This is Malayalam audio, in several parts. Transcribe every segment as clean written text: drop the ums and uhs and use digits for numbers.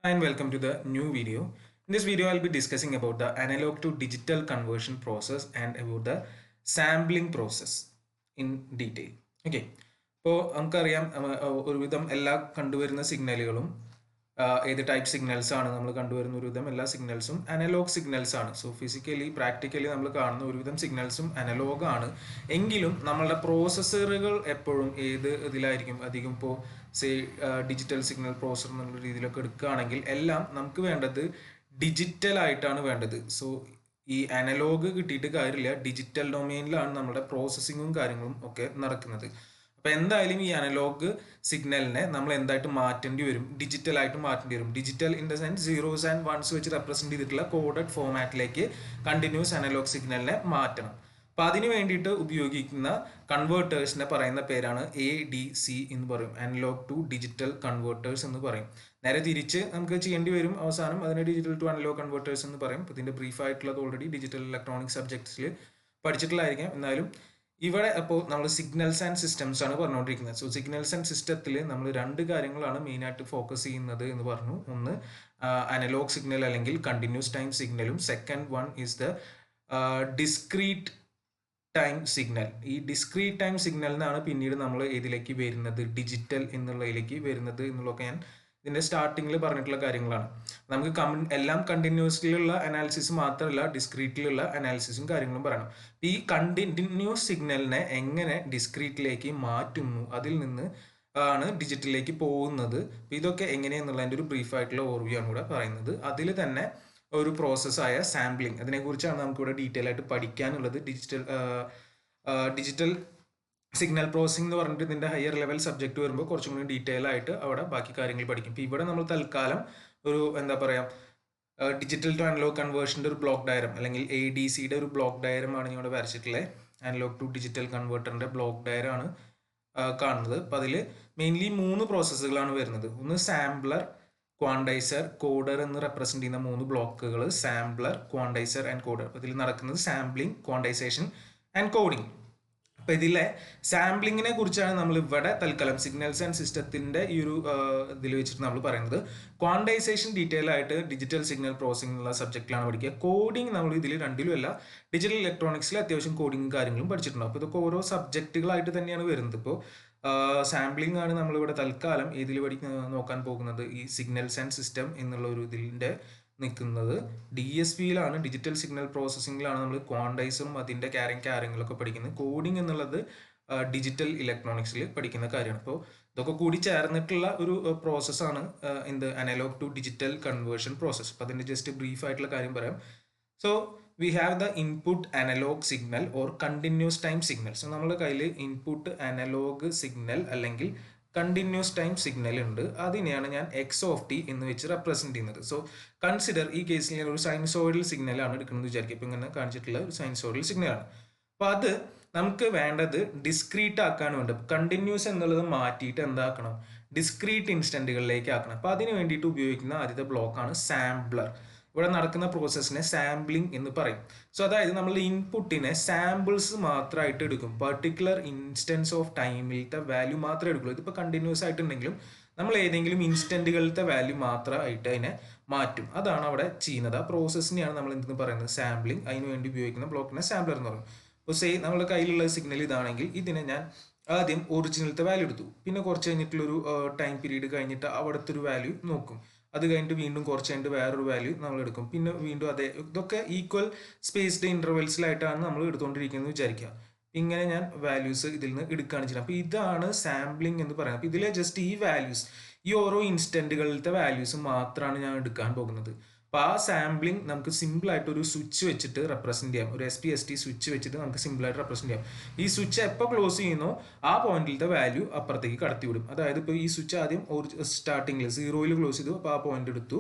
And welcome to the new video. In this video, I'll be discussing about the analog to digital conversion process and about the sampling process in detail. Okay. ഇപ്പോൾ നമുക്കറിയാം ഒരുവിധം എല്ലാ കണ്ടുവരുന്ന സിഗ്നലുകളും ഏത് ടൈപ്പ് സിഗ്നൽസ് ആണ് നമ്മൾ കണ്ടുവരുന്ന ഒരുവിധം എല്ലാ സിഗ്നൽസും അനലോഗ് സിഗ്നൽസ് ആണ്. സോ ഫിസിക്കലി പ്രാക്ടിക്കലി നമ്മൾ കാണുന്ന ഒരുവിധം സിഗ്നൽസും അനലോഗ് ആണ്. എങ്കിലും നമ്മളുടെ പ്രോസസ്സറുകൾ എപ്പോഴും ഏത് ഇതിലായിരിക്കും അധികം ഇപ്പോൾ ഡിജിറ്റൽ സിഗ്നൽ പ്രോസസർ എന്നുള്ള രീതിയിലൊക്കെ എടുക്കുകയാണെങ്കിൽ എല്ലാം നമുക്ക് വേണ്ടത് ഡിജിറ്റൽ ആയിട്ടാണ് വേണ്ടത്. സോ ഈ അനലോഗ് കിട്ടിയിട്ട് കാര്യമില്ല, ഡിജിറ്റൽ ഡൊമെയിനിലാണ് നമ്മുടെ പ്രോസസ്സിങ്ങും കാര്യങ്ങളും ഒക്കെ നടക്കുന്നത്. അപ്പോൾ എന്തായാലും ഈ അനലോഗ് സിഗ്നലിനെ നമ്മൾ എന്തായിട്ട് മാറ്റേണ്ടി വരും, ഡിജിറ്റൽ ആയിട്ട് മാറ്റേണ്ടി വരും. Digital in the sense zeros and ones വെച്ച് റെപ്രസെന്റ് ചെയ്തിട്ടുള്ള കോഡഡ് ഫോമാറ്റിലേക്ക് കണ്ടിന്യൂസ് അനലോഗ് സിഗ്നലിനെ മാറ്റണം. അപ്പോൾ അതിന് വേണ്ടിയിട്ട് ഉപയോഗിക്കുന്ന കൺവേർട്ടേഴ്സിനെ പറയുന്ന പേരാണ് ADC എന്ന് പറയും, അനലോഗ് ടു ഡിജിറ്റൽ കൺവേർട്ടേഴ്സ് എന്ന് പറയും. നേരെ തിരിച്ച് നമുക്ക് ചെയ്യേണ്ടി വരും, അവസാനം അതിനെ ഡിജിറ്റൽ ടു അനലോഗ് കൺവേർട്ടേഴ്സ് എന്ന് പറയും. ഇതിൻ്റെ ബ്രീഫ് ആയിട്ടുള്ളത് ഓൾറെഡി ഡിജിറ്റൽ ഇലക്ട്രോണിക് സബ്ജക്ട്സിൽ പഠിച്ചിട്ടുള്ളതായിരിക്കാം. എന്നാലും ഇവിടെ അപ്പോൾ നമ്മൾ സിഗ്നൽസ് ആൻഡ് സിസ്റ്റംസ് ആണ് പറഞ്ഞുകൊണ്ടിരിക്കുന്നത്. സോ സിഗ്നൽസ് ആൻഡ് സിസ്റ്റത്തിൽ നമ്മൾ രണ്ട് കാര്യങ്ങളാണ് മെയിനായിട്ട് ഫോക്കസ് ചെയ്യുന്നത് എന്ന് പറഞ്ഞു. ഒന്ന് അനലോഗ് സിഗ്നൽ അല്ലെങ്കിൽ കണ്ടിന്യൂസ് ടൈം സിഗ്നലും, second one is the discrete time signal. ഈ ഡിസ്ക്രീറ്റ് ടൈം സിഗ്നലിനാണ് പിന്നീട് നമ്മൾ ഇതിലേക്ക് വരുന്നത്, ഡിജിറ്റൽ എന്നുള്ളതിലേക്ക് വരുന്നത് എന്നുള്ളതൊക്കെ ഞാൻ ഇതിൻ്റെ സ്റ്റാർട്ടിങ്ങിൽ പറഞ്ഞിട്ടുള്ള കാര്യങ്ങളാണ്. നമുക്ക് എല്ലാം കണ്ടിന്യൂസിലുള്ള അനാലിസിസ് മാത്രമല്ല, ഡിസ്ക്രീറ്റിലുള്ള അനാലിസിസും കാര്യങ്ങളും പറയണം. ഈ കണ്ടിന്യൂസ് സിഗ്നലിനെ എങ്ങനെ ഡിസ്ക്രീറ്റിലേക്ക് മാറ്റുന്നു, അതിൽ നിന്ന് ആണ് ഡിജിറ്റലിലേക്ക് പോകുന്നത്. ഇതൊക്കെ എങ്ങനെയെന്നുള്ളതിൻ്റെ ഒരു ബ്രീഫായിട്ടുള്ള ഓർവ്യൂ ആണ് ഇവിടെ പറയുന്നത്. അതിൽ തന്നെ ഒരു പ്രോസസ്സായ സാമ്പിളിങ്, അതിനെക്കുറിച്ചാണ് നമുക്കിവിടെ ഡീറ്റെയിൽ ആയിട്ട് പഠിക്കാനുള്ളത്. ഡിജിറ്റൽ സിഗ്നൽ പ്രോസസ്സിംഗ് എന്ന് പറഞ്ഞിട്ട് ഇതിൻ്റെ ഹയർ ലെവൽ സബ്ജക്റ്റ് വരുമ്പോൾ കുറച്ചും കൂടി ഡീറ്റെയിൽ ആയിട്ട് അവിടെ ബാക്കി കാര്യങ്ങൾ പഠിക്കും. ഇപ്പോൾ ഇവിടെ നമ്മൾ തൽക്കാലം ഒരു എന്താ പറയുക, ഡിജിറ്റൽ ടു അനലോഗ് കൺവേർഷൻ്റെ ഒരു ബ്ലോക്ക് ഡയഗ്രം അല്ലെങ്കിൽ ADCയുടെ ഒരു ബ്ലോക്ക് ഡയഗ്രം ആണ് ഇവിടെ വരച്ചിട്ടുള്ളത്. അനലോഗ് ടു ഡിജിറ്റൽ കൺവേർട്ടറിൻ്റെ ബ്ലോക്ക് ഡയഗ്രം ആണ് കാണുന്നത്. അപ്പോൾ അതിൽ മെയിൻലി 3 പ്രോസസ്സുകളാണ് വരുന്നത്. ഒന്ന് സാമ്പിളർ, ക്വാണ്ടൈസർ, കോഡർ എന്ന് റെപ്രസെന്റ് ചെയ്യുന്ന 3 ബ്ലോക്കുകൾ, സാമ്പിളർ, ക്വാണ്ടൈസർ ആൻഡ് കോഡർ. അപ്പോൾ ഇതിൽ നടക്കുന്നത് സാമ്പിളിംഗ്, ക്വാണ്ടൈസേഷൻ ആൻഡ് കോഡിംഗ്. അപ്പോൾ ഇതിലെ സാമ്പിളിങ്ങിനെ കുറിച്ചാണ് നമ്മൾ ഇവിടെ തൽക്കാലം സിഗ്നൽസ് ആൻഡ് സിസ്റ്റത്തിൻ്റെ ഈ ഒരു ഇതിൽ വെച്ചിട്ട് നമ്മൾ പറയുന്നത്. ക്വാണ്ടൈസേഷൻ ഡീറ്റെയിൽ ആയിട്ട് ഡിജിറ്റൽ സിഗ്നൽ പ്രോസസ്സിംഗ് എന്നുള്ള സബ്ജക്റ്റിലാണ് പഠിക്കുക. കോഡിംഗ് നമ്മൾ ഇതിൽ രണ്ടിലുമല്ല, ഡിജിറ്റൽ ഇലക്ട്രോണിക്സിൽ അത്യാവശ്യം കോഡിംഗ് കാര്യങ്ങളും പഠിച്ചിട്ടുണ്ടാവും. അപ്പോൾ ഇതൊക്കെ ഓരോ സബ്ജക്റ്റുകളായിട്ട് തന്നെയാണ് വരുന്നത്. ഇപ്പോൾ സാമ്പിളിംഗ് ആണ് നമ്മളിവിടെ തൽക്കാലം ഇതിൽ നോക്കാൻ പോകുന്നത്. ഈ സിഗ്നൽസ് ആൻഡ് സിസ്റ്റം എന്നുള്ള ഒരു ഇതിൻ്റെ നിൽക്കുന്നത് DSPയിലാണ്, ഡിജിറ്റൽ സിഗ്നൽ പ്രോസസ്സിങ്ങിലാണ് നമ്മൾ ക്വാണ്ടൈസറും അതിൻ്റെ കാര്യങ്ങളൊക്കെ പഠിക്കുന്നത്. കോഡിംഗ് എന്നുള്ളത് ഡിജിറ്റൽ ഇലക്ട്രോണിക്സിൽ പഠിക്കുന്ന കാര്യമാണ്. അപ്പോൾ ഇതൊക്കെ കൂടി ചേർന്നിട്ടുള്ള ഒരു പ്രോസസ്സാണ് എന്ത് analogue to digital conversion process. അപ്പോൾ അതിൻ്റെ ജസ്റ്റ് ബ്രീഫ് ആയിട്ടുള്ള കാര്യം പറയാം. So we have the input analogue signal or continuous time signal. So നമ്മുടെ കയ്യിൽ ഇൻപുട്ട് അനലോഗ് സിഗ്നൽ അല്ലെങ്കിൽ കണ്ടിന്യൂസ് ടൈം സിഗ്നൽ ഉണ്ട്. അതിനെയാണ് ഞാൻ x(t) എന്ന് വെച്ച് റെപ്രസെന്റ് ചെയ്യുന്നത്. സോ കൺസിഡർ ഈ കേസിൽ ഞാൻ ഒരു സൈനസോയിഡൽ സിഗ്നലാണ് എടുക്കുന്നത് വിചാരിക്കും. ഇപ്പം ഇങ്ങനെ കാണിച്ചിട്ടുള്ള ഒരു സൈനസോയിഡൽ സിഗ്നലാണ്. അപ്പോൾ അത് നമുക്ക് വേണ്ടത് ഡിസ്ക്രീറ്റ് ആക്കാൻ വേണ്ടി കണ്ടിന്യൂസ് എന്നുള്ളത് മാറ്റിയിട്ട് എന്താക്കണം, ഡിസ്ക്രീറ്റ് ഇൻസ്റ്റന്റുകളിലേക്ക് ആക്കണം. അപ്പോൾ അതിന് വേണ്ടിയിട്ട് ഉപയോഗിക്കുന്ന ആദ്യത്തെ ബ്ലോക്കാണ് സാമ്പിളർ. ഇവിടെ നടക്കുന്ന പ്രോസസ്സിനെ സാമ്പിളിംഗ് എന്ന് പറയും. സോ അതായത് നമ്മൾ ഇൻപുട്ടിനെ സാമ്പിൾസ് മാത്രമായിട്ട് എടുക്കും, പെർട്ടിക്കുലർ ഇൻസ്റ്റൻസ് ഓഫ് ടൈമിലത്തെ വാല്യൂ മാത്രമേ എടുക്കുള്ളൂ. ഇതിപ്പോൾ കണ്ടിന്യൂസ് ആയിട്ടുണ്ടെങ്കിലും നമ്മൾ ഏതെങ്കിലും ഇൻസ്റ്റന്റുകളിലത്തെ വാല്യൂ മാത്രമായിട്ട് അതിനെ മാറ്റും. അതാണ് അവിടെ ചെയ്യുന്നത്. ആ പ്രോസസ്സിനെയാണ് നമ്മൾ എന്തെന്ന് പറയുന്നത്, സാമ്പിളിംഗ്. അതിന് വേണ്ടി ഉപയോഗിക്കുന്ന ബ്ലോക്കിനെ സാമ്പിളർ എന്ന് പറയും. ഇപ്പോൾ നമ്മുടെ കയ്യിലുള്ള സിഗ്നൽ ഇതാണെങ്കിൽ ഇതിനെ ഞാൻ ആദ്യം ഒറിജിനലത്തെ വാല്യൂ എടുത്തു, പിന്നെ കുറച്ച് കഴിഞ്ഞിട്ടുള്ളൊരു ടൈം പീരീഡ് കഴിഞ്ഞിട്ട് അവിടുത്തെ ഒരു വാല്യൂ നോക്കും, അത് കഴിഞ്ഞിട്ട് വീണ്ടും കുറച്ച് കഴിഞ്ഞിട്ട് വേറൊരു വാല്യൂ നമ്മൾ എടുക്കും, പിന്നെ വീണ്ടും അതേ. ഇതൊക്കെ ഈക്വൽ സ്പേസ്ഡ് ഇൻ്റർവെൽസിലായിട്ടാണ് നമ്മൾ എടുത്തുകൊണ്ടിരിക്കുന്നത് വിചാരിക്കുക. ഇങ്ങനെ ഞാൻ വാല്യൂസ് ഇതിൽ നിന്ന് എടുക്കുകയാണ് ചെയ്യുന്നത്. അപ്പോൾ ഇതാണ് സാമ്പിളിംഗ് എന്ന് പറയുന്നത്. അപ്പോൾ ഇതിലെ ജസ്റ്റ് ഈ വാല്യൂസ്, ഈ ഓരോ ഇൻസ്റ്റൻറ്റുകളിലത്തെ വാല്യൂസ് മാത്രമാണ് ഞാൻ എടുക്കാൻ പോകുന്നത്. അപ്പോൾ ആ സാമ്പിളിംഗ് നമുക്ക് സിമ്പിളായിട്ട് ഒരു സ്വിച്ച് വെച്ചിട്ട് റെപ്രസെൻറ്റ് ചെയ്യാം. ഒരു SPST സ്വിച്ച് വെച്ചിട്ട് നമുക്ക് സിമ്പിളായിട്ട് റെപ്രസെൻറ്റ് ചെയ്യാം. ഈ സ്വിച്ച് എപ്പോൾ ക്ലോസ് ചെയ്യുന്നോ ആ പോയിന്റിലത്തെ വാല്യൂ അപ്പുറത്തേക്ക് കടത്തിവിടും. അതായത് ഇപ്പോൾ ഈ സ്വിച്ച് ആദ്യം സ്റ്റാർട്ടിങ്ങിൽ 0ൽ ക്ലോസ് ചെയ്തു, അപ്പോൾ ആ പോയിന്റ് എടുത്തു.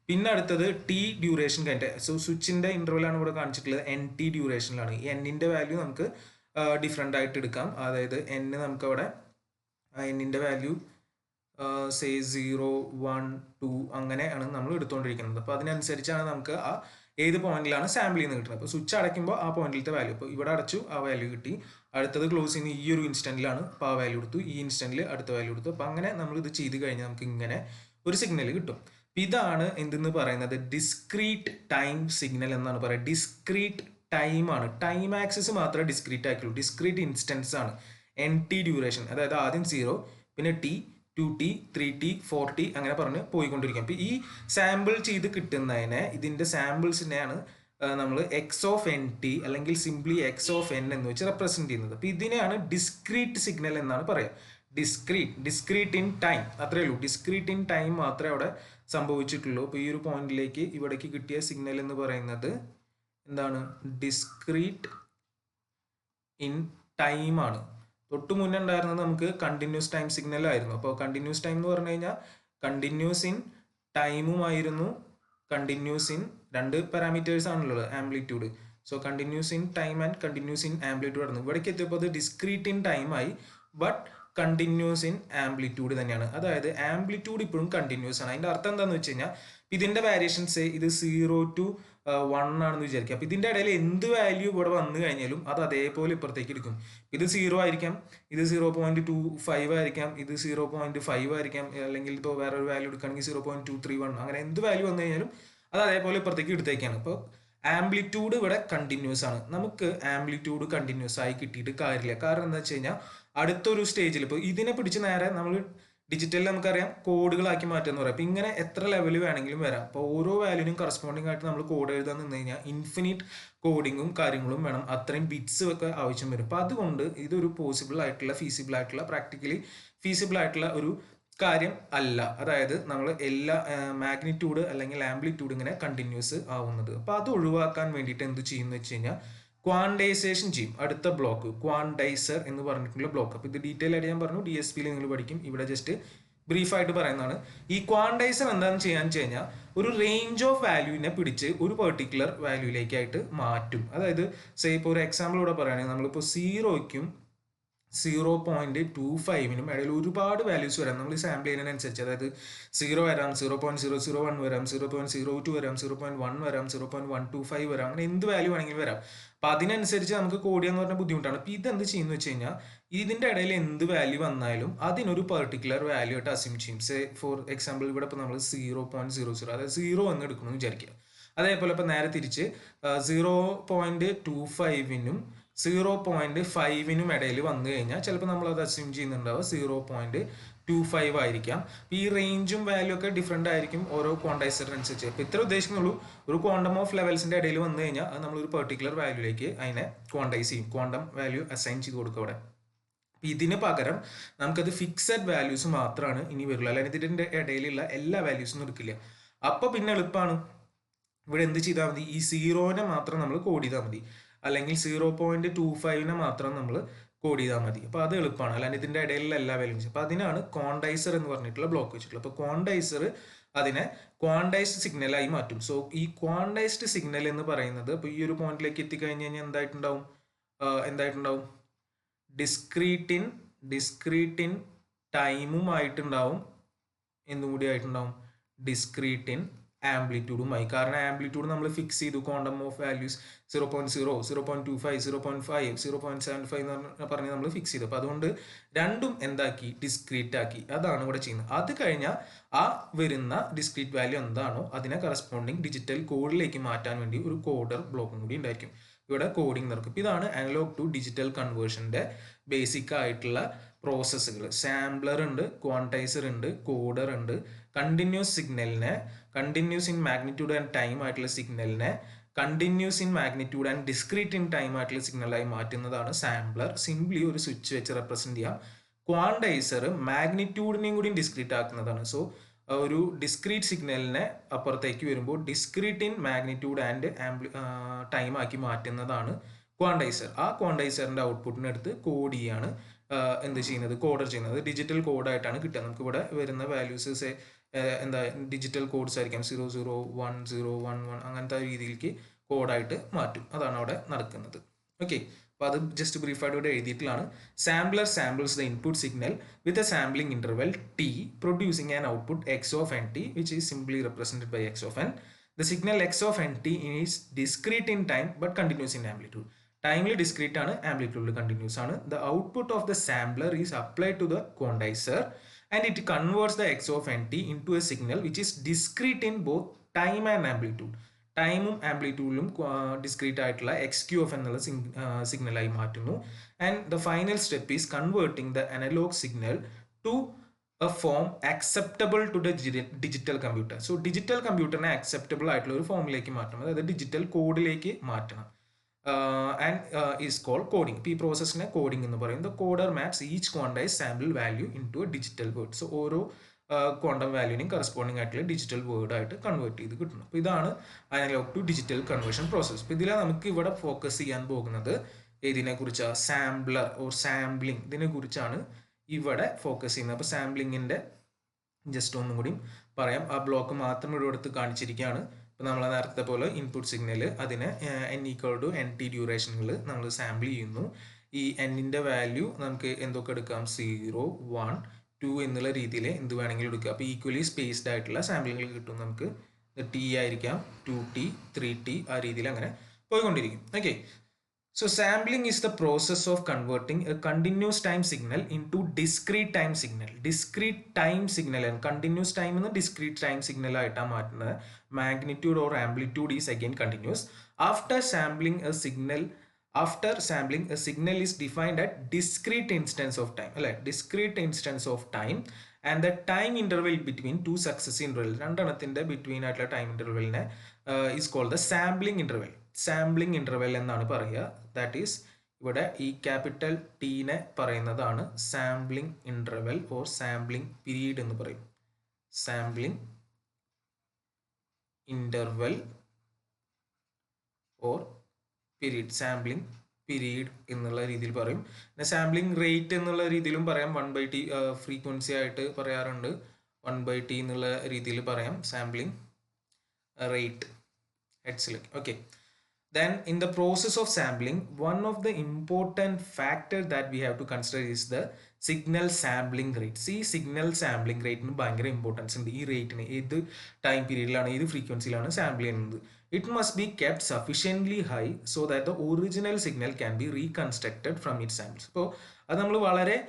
പിന്നെ അടുത്തത് T ഡ്യൂറേഷൻ കഴിഞ്ഞിട്ട്, സോ സ്വിച്ചിൻ്റെ ഇൻ്റർവെലാണ് ഇവിടെ കാണിച്ചിട്ടുള്ളത്, NT ഡ്യൂറേഷനിലാണ്. ഈ Nൻ്റെ വാല്യൂ നമുക്ക് ഡിഫറെൻ്റ് ആയിട്ട് എടുക്കാം. അതായത് N നമുക്കവിടെ Nൻ്റെ വാല്യൂ സേ 0, 1, 2 അങ്ങനെയാണ് നമ്മൾ എടുത്തുകൊണ്ടിരിക്കുന്നത്. അപ്പോൾ അതിനനുസരിച്ചാണ് നമുക്ക് ആ ഏത് പോയിന്റിലാണ് സാമ്പിൾ ചെയ്യുന്നത് കിട്ടുന്നത്. അപ്പോൾ സ്വിച്ച് അടയ്ക്കുമ്പോൾ ആ പോയിന്റിലത്തെ വാല്യൂ, ഇപ്പോൾ ഇവിടെ അടച്ചു ആ വാല്യൂ കിട്ടി, അടുത്തത് ക്ലോസ് ചെയ്യുന്ന ഈ ഒരു ഇൻസ്റ്റന്റിലാണ്, അപ്പോൾ ആ വാല്യൂ എടുത്തു, ഈ ഇൻസ്റ്റന്റിൽ അടുത്ത വാല്യൂ എടുത്തു. അപ്പോൾ അങ്ങനെ നമ്മൾ ഇത് ചെയ്ത് കഴിഞ്ഞാൽ നമുക്ക് ഇങ്ങനെ ഒരു സിഗ്നൽ കിട്ടും. ഇതാണ് എന്തെന്ന് പറയുന്നത് ഡിസ്ക്രീറ്റ് ടൈം സിഗ്നൽ എന്നാണ് പറയുക. ഡിസ്ക്രീറ്റ് ടൈം ആണ്. ടൈം ആക്സിസ് മാത്രമേ ഡിസ്ക്രീറ്റ് ആക്കിയുള്ളൂ. ഡിസ്ക്രീറ്റ് ഇൻസ്റ്റൻസ് ആണ്. NT ഡ്യൂറേഷൻ, അതായത് ആദ്യം 0, പിന്നെ T, 2T, 3T, 4T അങ്ങനെ പറഞ്ഞ് പോയിക്കൊണ്ടിരിക്കും. അപ്പോൾ ഈ സാമ്പിൾ ചെയ്ത് കിട്ടുന്നതിനെ, ഇതിൻ്റെ സാമ്പിൾസിനെയാണ് നമ്മൾ x(NT) അല്ലെങ്കിൽ സിംപ്ലി x(N) എന്ന് വെച്ച് റെപ്രസെന്റ് ചെയ്യുന്നത്. അപ്പോൾ ഇതിനെയാണ് ഡിസ്ക്രീറ്റ് സിഗ്നൽ എന്നാണ് പറയുക. ഡിസ്ക്രീറ്റ് ഇൻ ടൈം, അത്രേ ഉള്ളൂ. ഡിസ്ക്രീറ്റ് ഇൻ ടൈം മാത്രമേ അവിടെ സംഭവിച്ചിട്ടുള്ളൂ. അപ്പോൾ ഈ ഒരു പോയിന്റിലേക്ക് ഇവിടേക്ക് കിട്ടിയ സിഗ്നൽ എന്ന് പറയുന്നത് എന്താണ്? ഡിസ്ക്രീറ്റ് ഇൻ ടൈം ആണ്. തൊട്ട് മുന്നേ ഉണ്ടായിരുന്നത് നമുക്ക് കണ്ടിന്യൂസ് ടൈം സിഗ്നൽ ആയിരുന്നു. അപ്പോൾ കണ്ടിന്യൂസ് ടൈം എന്ന് പറഞ്ഞു കഴിഞ്ഞാൽ കണ്ടിന്യൂസ് ഇൻ ടൈമുമായിരുന്നു, കണ്ടിന്യൂസ് ഇൻ രണ്ട് പാരാമീറ്റേഴ്സ് ആണുള്ളത്, amplitude. So continuous in time and continuous in amplitude ആയിരുന്നു. ഇവിടേക്ക് എത്തിയപ്പോൾ അത് ഡിസ്ക്രീറ്റ് ഇൻ ടൈം ആയി, ബട്ട് കണ്ടിന്യൂസ് ഇൻ ആംപ്ലിറ്റ്യൂഡ് തന്നെയാണ്. അതായത് ആംപ്ലിറ്റ്യൂഡ് ഇപ്പോഴും കണ്ടിന്യൂസ് ആണ്. അതിൻ്റെ അർത്ഥം എന്താണെന്ന് വെച്ച് കഴിഞ്ഞാൽ ഇതിൻ്റെ വാരിയേഷൻസ് ഇത് 0 to 1 ആണെന്ന് വിചാരിക്കുക. അപ്പോൾ ഇതിൻ്റെ ഇടയിൽ എന്ത് വാല്യൂ ഇവിടെ വന്നു കഴിഞ്ഞാലും അത് അതേപോലെ ഇപ്പുറത്തേക്ക് എടുക്കും. ഇത് 0 ആയിരിക്കാം, ഇത് 0.25 ആയിരിക്കാം, ഇത് 0.5 ആയിരിക്കാം, അല്ലെങ്കിൽ ഇപ്പോൾ വേറൊരു വാല്യൂ എടുക്കുകയാണെങ്കിൽ 0.231, അങ്ങനെ എന്ത് വാല്യൂ വന്നു കഴിഞ്ഞാലും അത് അതേപോലെ ഇപ്പുറത്തേക്ക് എടുത്തേക്കാണ്. അപ്പോൾ ആംപ്ലിറ്റ്യൂഡ് ഇവിടെ കണ്ടിന്യൂസ് ആണ്. നമുക്ക് ആംപ്ലിറ്റ്യൂഡ് കണ്ടിന്യൂസ് ആയി കിട്ടിയിട്ട് കാര്യമില്ല. കാരണം എന്താ വെച്ച് കഴിഞ്ഞാൽ അടുത്തൊരു സ്റ്റേജിൽ ഇപ്പോൾ ഇതിനെ പിടിച്ച് നേരെ നമ്മൾ ഡിജിറ്റലിൽ നമുക്കറിയാം കോഡുകളാക്കി മാറ്റുമെന്ന് പറയാം. അപ്പോൾ ഇങ്ങനെ എത്ര ലെവൽ വേണമെങ്കിലും വരാം. അപ്പോൾ ഓരോ വാല്യൂനും കറസ്പോണ്ടിങ് ആയിട്ട് നമ്മൾ കോഡ് എഴുതാൻ നിന്ന് കഴിഞ്ഞാൽ ഇൻഫിനിറ്റ് കോഡിങ്ങും കാര്യങ്ങളും വേണം, അത്രയും ബിറ്റ്സും ഒക്കെ ആവശ്യം വരും. അപ്പോൾ അതുകൊണ്ട് ഇതൊരു പോസിബിൾ ആയിട്ടുള്ള, ഫീസിബിൾ ആയിട്ടുള്ള, പ്രാക്ടിക്കലി ഫീസിബിൾ ആയിട്ടുള്ള ഒരു കാര്യം അല്ല. അതായത് നമ്മൾ എല്ലാ മാഗ്നിറ്റ്യൂഡ് അല്ലെങ്കിൽ ആംപ്ലിറ്റ്യൂഡ് ഇങ്ങനെ കണ്ടിന്യൂസ് ആവുന്നത്. അപ്പോൾ അത് ഒഴിവാക്കാൻ വേണ്ടിയിട്ട് എന്ത് ചെയ്യുമെന്ന് വെച്ച് കഴിഞ്ഞാൽ ക്വാണ്ടൈസേഷൻ ചെയ്യും. അടുത്ത ബ്ലോക്ക് ക്വാണ്ടൈസർ എന്ന് പറഞ്ഞിട്ടുള്ള ബ്ലോക്ക്. അപ്പോൾ ഇത് ഡീറ്റെയിൽ ആയിട്ട് ഞാൻ പറഞ്ഞു, DSPയിൽ നിങ്ങൾ പഠിക്കും. ഇവിടെ ജസ്റ്റ് ബ്രീഫായിട്ട് പറയുന്നതാണ്. ഈ ക്വാണ്ടൈസർ എന്താണെന്ന് ചെയ്യാന്ന് വെച്ച് കഴിഞ്ഞാൽ ഒരു റേഞ്ച് ഓഫ് വാല്യൂവിനെ പിടിച്ച് ഒരു പെർട്ടിക്കുലർ വാല്യൂയിലേക്കായിട്ട് മാറ്റും. അതായത് സേ ഇപ്പോൾ ഒരു എക്സാമ്പിൾ ഇവിടെ പറയുകയാണെങ്കിൽ നമ്മളിപ്പോൾ 0ക്കും 0.25നും ഇടയിൽ ഒരുപാട് വാല്യൂസ് വരാം. നമ്മൾ സാമ്പിൾ ചെയ്യുന്നതിനനുസരിച്ച്, അതായത് 0 വരാം, 0.001 വരാം, 0.02 വരാം, 0.1 വരാം, 0.125 വരാം, അങ്ങനെ എന്ത് വാല്യൂ വേണമെങ്കിലും വരാം. അപ്പം അതിനനുസരിച്ച് നമുക്ക് കോഡ് ചെയ്യാന്ന് പറഞ്ഞാൽ ബുദ്ധിമുട്ടാണ്. അപ്പം ഇതെന്ത് ചെയ്യുന്നു വെച്ച് കഴിഞ്ഞാൽ ഇതിൻ്റെ ഇടയിൽ എന്ത് വാല്യൂ വന്നാലും അതിനൊരു പെർട്ടിക്കുലർ വാല്യൂ ആയിട്ട് അസ്യൂം ചെയ്യും. സേ ഫോർ എക്സാമ്പിൾ ഇവിടെ ഇപ്പോൾ നമ്മൾ 0.00, അതായത് 0 എന്ന് എടുക്കണമെന്ന് വിചാരിക്കുക. അതേപോലെ ഇപ്പം നേരെ തിരിച്ച് 0.25നും 0.5നും ഇടയിൽ വന്നു കഴിഞ്ഞാൽ ചിലപ്പോൾ നമ്മൾ അത് അസ്യൂം ചെയ്യുന്നുണ്ടാവുക 0.25 ആയിരിക്കാം. ഈ റേഞ്ചും വാല്യൂ ഒക്കെ ഡിഫറെൻ്റ് ആയിരിക്കും ഓരോ ക്വാണ്ടൈസറിനനുസരിച്ച്. അപ്പോൾ ഇത്ര ഉദ്ദേശിക്കുന്നുള്ളൂ, ഒരു ക്വാണ്ടം ഓഫ് ലെവൽസിൻ്റെ ഇടയിൽ വന്നു കഴിഞ്ഞാൽ അത് നമ്മളൊരു പെർട്ടിക്കുലർ വാല്യൂയിലേക്ക് അതിനെ ക്വാണ്ടൈസ് ചെയ്യും, ക്വാണ്ടം വാല്യൂ അസൈൻ ചെയ്ത് കൊടുക്കുക അവിടെ. അപ്പോൾ ഇതിന് പകരം നമുക്കത് ഫിക്സഡ് വാല്യൂസ് മാത്രമാണ് ഇനി വരുള്ളൂ, അല്ലെങ്കിൽ ഇതിൻ്റെ ഇടയിലുള്ള എല്ലാ വാല്യൂസും എടുക്കില്ല. അപ്പോൾ പിന്നെ എളുപ്പമാണ്, ഇവിടെ എന്ത് ചെയ്താൽ മതി, ഈ 0നെ മാത്രം നമ്മൾ കോഡ് ചെയ്താൽ മതി, അല്ലെങ്കിൽ 0.25നെ മാത്രം നമ്മൾ കോഡ് ചെയ്താൽ മതി. അപ്പോൾ അത് എളുപ്പമാണ്, അല്ലാണ്ട് ഇതിൻ്റെ ഇടയിലുള്ള എല്ലാ വാല്യൂസും. അപ്പോൾ അതിനാണ് ക്വാണ്ടൈസർ എന്ന് പറഞ്ഞിട്ടുള്ള ബ്ലോക്ക് വെച്ചിട്ടുള്ളത്. അപ്പോൾ ക്വാണ്ടൈസർ അതിനെ ക്വാണ്ടൈസ്ഡ് സിഗ്നലായി മാറ്റും. സോ ഈ ക്വാണ്ടൈസ്ഡ് സിഗ്നൽ എന്ന് പറയുന്നത് ഇപ്പോൾ ഈ ഒരു പോയിന്റിലേക്ക് എത്തിക്കഴിഞ്ഞ് കഴിഞ്ഞാൽ എന്തായിട്ടുണ്ടാവും ഡിസ്ക്രീറ്റ് ഇൻ ടൈമുമായിട്ടുണ്ടാവും, എന്തും കൂടി ആയിട്ടുണ്ടാവും ഡിസ്ക്രീറ്റ് ഇൻ ആംപ്ലിറ്റ്യൂഡുമായി. കാരണം ആംപ്ലിറ്റ്യൂഡ് നമ്മൾ ഫിക്സ് ചെയ്തു, ക്വാണ്ടം ഓഫ് വാല്യൂസ് 0.0, 0.25, 0.5, 0.75 എന്ന് പറഞ്ഞ് നമ്മൾ ഫിക്സ് ചെയ്തു. അപ്പോൾ അതുകൊണ്ട് രണ്ടും എന്താക്കി, ഡിസ്ക്രീറ്റ് ആക്കി. അതാണ് ഇവിടെ ചെയ്യുന്നത്. അത് കഴിഞ്ഞാൽ ആ വരുന്ന ഡിസ്ക്രീറ്റ് വാല്യൂ എന്താണോ അതിനെ കറസ്പോണ്ടിങ് ഡിജിറ്റൽ കോഡിലേക്ക് മാറ്റാൻ വേണ്ടി ഒരു കോഡർ ബ്ലോക്കും കൂടി ഉണ്ടായിരിക്കും. ഇവിടെ കോഡിങ് നടക്കും. ഇതാണ് അനലോഗ് ടു ഡിജിറ്റൽ കൺവേർഷൻ്റെ ബേസിക് ആയിട്ടുള്ള പ്രോസസ്സുകൾ. സാമ്പിളർ ഉണ്ട്, ക്വാണ്ടൈസർ ഉണ്ട്, കോഡർ ഉണ്ട്. കണ്ടിന്യൂസ് സിഗ്നലിനെ continuous in magnitude and time ആയിട്ടുള്ള സിഗ്നലിനെ continuous in magnitude and discrete in time ആയിട്ടുള്ള സിഗ്നലായി മാറ്റുന്നതാണ് സാമ്പിളർ. സിംപ്ലി ഒരു സ്വിച്ച് വെച്ച് റെപ്രസെന്റ് ചെയ്യാം. ക്വാണ്ടൈസർ മാഗ്നിറ്റ്യൂഡിനെയും കൂടി ഡിസ്ക്രീറ്റ് ആക്കുന്നതാണ്. സോ ഒരു ഡിസ്ക്രീറ്റ് സിഗ്നലിനെ അപ്പുറത്തേക്ക് വരുമ്പോൾ discrete in magnitude and time ആക്കി മാറ്റുന്നതാണ് ക്വാണ്ടൈസർ. ആ ക്വാണ്ടൈസറിന്റെ ഔട്ട്പുട്ടിനെ എടുത്ത് കോഡ് ചെയ്യാണ് എന്ത് ചെയ്യുന്നത്, കോഡർ ചെയ്യുന്നത്. ഡിജിറ്റൽ കോഡായിട്ടാണ് കിട്ടുക. നമുക്ക് ഇവിടെ വരുന്ന വാല്യൂസ് ഡിജിറ്റൽ കോഡ്സ് ആയിരിക്കാം, 001011 അങ്ങനത്തെ രീതിയിലേക്ക് കോഡായിട്ട് മാറ്റും. അതാണ് അവിടെ നടക്കുന്നത്. ഓക്കെ, അപ്പോൾ അത് ജസ്റ്റ് ബ്രീഫായിട്ട് ഇവിടെ എഴുതിയിട്ടുള്ളതാണ്. Sampler samples the input signal with a sampling interval t producing an output x of nt which is simply represented by x of n. The signal x of nt is discrete in time but continuous in amplitude. Timely discrete ആണ്, amplitude continuous ആണ്. The output of the sampler is applied to the quantizer and it converts the x of nt into a signal which is discrete in both time and amplitude. ടൈമും ആംപ്ലിറ്റ്യൂഡിലും ഡിസ്ക്രീറ്റ് ആയിട്ടുള്ള എക്സ് ക്യൂ എഫ് എന്നുള്ള സിഗ്നലായി മാറ്റുന്നു. And the final step is converting the analog signal to a form acceptable to the digital computer. So digital കമ്പ്യൂട്ടറിനെ അക്സെപ്റ്റബിൾ ആയിട്ടുള്ള ഒരു ഫോമിലേക്ക് മാറ്റണം, അതായത് ഡിജിറ്റൽ കോഡിലേക്ക് മാറ്റണം. And is called coding. ഈ പ്രോസസ്സിനെ കോഡിംഗ് എന്ന് പറയും. The coder maps each quantize sample value into a digital word. So ഓരോ ക്വാണ്ടം വാല്യൂവിനും കറസ്പോണ്ടിങ് ആയിട്ടുള്ള ഡിജിറ്റൽ വേർഡ് ആയിട്ട് കൺവേർട്ട് ചെയ്ത് കിട്ടുന്നു. അപ്പോൾ ഇതാണ് analogue to digital conversion process. അപ്പോൾ ഇതിൽ നമുക്ക് ഇവിടെ ഫോക്കസ് ചെയ്യാൻ പോകുന്നത് ഇതിനെ കുറിച്ചാണ്, സാമ്പിളർ ഓർ സാമ്പിളിംഗ്, ഇതിനെ കുറിച്ചാണ് ഇവിടെ ഫോക്കസ് ചെയ്യുന്നത്. അപ്പോൾ സാമ്പിളിങ്ങിൻ്റെ ജസ്റ്റ് ഒന്നും കൂടി പറയാം. ആ ബ്ലോക്ക് മാത്രം ഇവിടെ എടുത്ത് കാണിച്ചിരിക്കുകയാണ്. ഇപ്പോൾ നമ്മൾ നേരത്തെ പോലെ ഇൻപുട്ട് സിഗ്നൽ അതിനെ n ഈക്വൽ ടു nt ഡ്യൂറേഷനുകൾ നമ്മൾ സാമ്പിൾ ചെയ്യുന്നു. ഈ എന്നിൻ്റെ വാല്യൂ നമുക്ക് എന്തൊക്കെ എടുക്കാം, 0, 1, 2 എന്നുള്ള രീതിയിൽ എന്ത് വേണമെങ്കിലും എടുക്കുക. അപ്പോൾ ഈക്വലി സ്പേസ്ഡ് ആയിട്ടുള്ള സാമ്പിളുകൾ കിട്ടും നമുക്ക്. t ആയിരിക്കാം, 2t, 3t, ആ രീതിയിൽ അങ്ങനെ പോയിക്കൊണ്ടിരിക്കും. Okay, so sampling is the process of converting a continuous time signal into discrete time signal. Discrete time signal and continuous time എന്ന് discrete time signal ആയിട്ടാണ് മാറ്റുന്നത്. Magnitude or amplitude is again continuous. After sampling a signal is defined at discrete instance of time, അല്ലെ, discrete instance of time, and the time interval between two successive intervals, രണ്ടെണ്ണത്തിന്റെ between ആയിട്ടുള്ള time intervalനെ is called the sampling interval. Sampling interval എന്നാണ് പറയുക. ദാറ്റ് ഈസ് ഇവിടെ ഈ ക്യാപിറ്റൽ ടീനെ പറയുന്നതാണ് sampling interval or sampling period എന്ന് പറയും. Sampling interval or period, sampling period എന്നുള്ള രീതിയിൽ പറയും. പിന്നെ സാമ്പിളിംഗ് റേറ്റ് എന്നുള്ള രീതിയിലും പറയാം. 1/t ഫ്രീക്വൻസി ആയിട്ട് പറയാറുണ്ട്. 1/t എന്നുള്ള രീതിയിൽ പറയാം സാമ്പിളിംഗ് റേറ്റ് ഹെഡ്സിലേക്ക്. Okay, then in the process of sampling, one of the important factor that we have to consider is the signal sampling rate. See, signal sampling rate ന് ഭയങ്കര ഇമ്പോർട്ടൻസ് ഉണ്ട്. ഈ റേറ്റിന് ഏത് ടൈം പീരീഡിലാണ് ഏത് ഫ്രീക്വൻസിയിലാണ് സാമ്പിൾ ചെയ്യുന്നത്. It must be kept sufficiently high so that the original signal can be reconstructed from it samples. അപ്പോൾ അത് നമ്മൾ വളരെ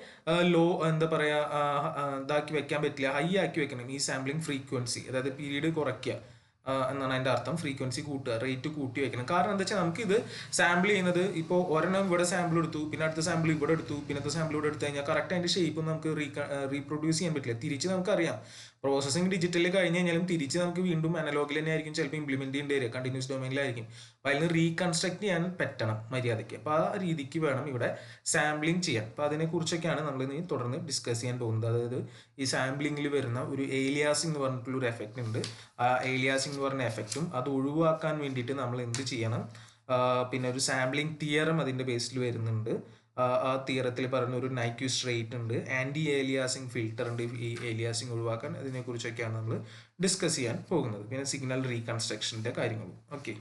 ലോ എന്താ പറയുക ഇതാക്കി വെക്കാൻ പറ്റില്ല, ഹൈ ആക്കി വെക്കണം ഈ സാമ്പിളിംഗ് ഫ്രീക്വൻസി, അതായത് പീരീഡ് കുറയ്ക്കുക എന്നാണ് അതിൻ്റെ അർത്ഥം. ഫ്രീക്വൻസി കൂട്ടുക, റേറ്റ് കൂട്ടി വെക്കണം. കാരണം എന്താ വെച്ചാൽ നമുക്കിത് സാമ്പിൾ ചെയ്യുന്നത് ഇപ്പോൾ ഒരെണ്ണം ഇവിടെ സാമ്പിൾ എടുത്തു, പിന്നെ അടുത്ത സാമ്പിൾ ഇവിടെ എടുത്തു, പിന്നത്തെ സാമ്പിൾ ഇവിടെ എടുത്തു കഴിഞ്ഞാൽ കറക്റ്റ് അതിൻ്റെ ഷേപ്പ് നമുക്ക് റീപ്രൊഡ്യൂസ് ചെയ്യാൻ പറ്റില്ല. തിരിച്ച് നമുക്കറിയാം പ്രോസസ്സിങ് ഡിജിറ്റലിൽ കഴിഞ്ഞ് കഴിഞ്ഞാലും തിരിച്ച് നമുക്ക് വീണ്ടും അനലോഗിൽ തന്നെ ആയിരിക്കും ചിലപ്പോൾ ഇംപ്ലിമെൻറ്റ് ചെയ്യേണ്ടി വരിക, കണ്ടിന്യൂസ് ഡൊമൈനിലായിരിക്കും. അപ്പോൾ അതിന് റീകൺസ്ട്രക്ട് ചെയ്യാൻ പറ്റണം മര്യാദയ്ക്ക്. അപ്പോൾ ആ രീതിക്ക് വേണം ഇവിടെ സാമ്പിളിങ് ചെയ്യാൻ. അപ്പോൾ അതിനെക്കുറിച്ചൊക്കെയാണ് നമ്മൾ ഇനി തുടർന്ന് ഡിസ്കസ് ചെയ്യാൻ പോകുന്നത്. അതായത് ഈ സാമ്പിളിങ്ങിൽ വരുന്ന ഒരു ഏലിയാസിംഗ് എന്ന് പറഞ്ഞിട്ടുള്ളൊരു എഫക്റ്റ് ഉണ്ട്. ആ ഏലിയാസിംഗ് എന്ന് പറഞ്ഞ എഫക്റ്റും അത് ഒഴിവാക്കാൻ വേണ്ടിയിട്ട് നമ്മൾ എന്ത് ചെയ്യണം, പിന്നെ ഒരു സാമ്പിളിംഗ് തിയറം അതിൻ്റെ ബേസിൽ വരുന്നുണ്ട്. ആ തിയറത്തിൽ പറഞ്ഞ ഒരു നൈക്വിസ്റ്റ് റേറ്റ് ഉണ്ട്, ആൻറ്റി ഏലിയാസിംഗ് ഫിൽറ്റർ ഉണ്ട് ഈ ഏലിയാസിംഗ് ഒഴിവാക്കാൻ. അതിനെക്കുറിച്ചൊക്കെയാണ് നമ്മൾ ഡിസ്കസ് ചെയ്യാൻ പോകുന്നത്. പിന്നെ സിഗ്നൽ റീകൺസ്ട്രക്ഷൻ്റെ കാര്യങ്ങളും. ഓക്കെ.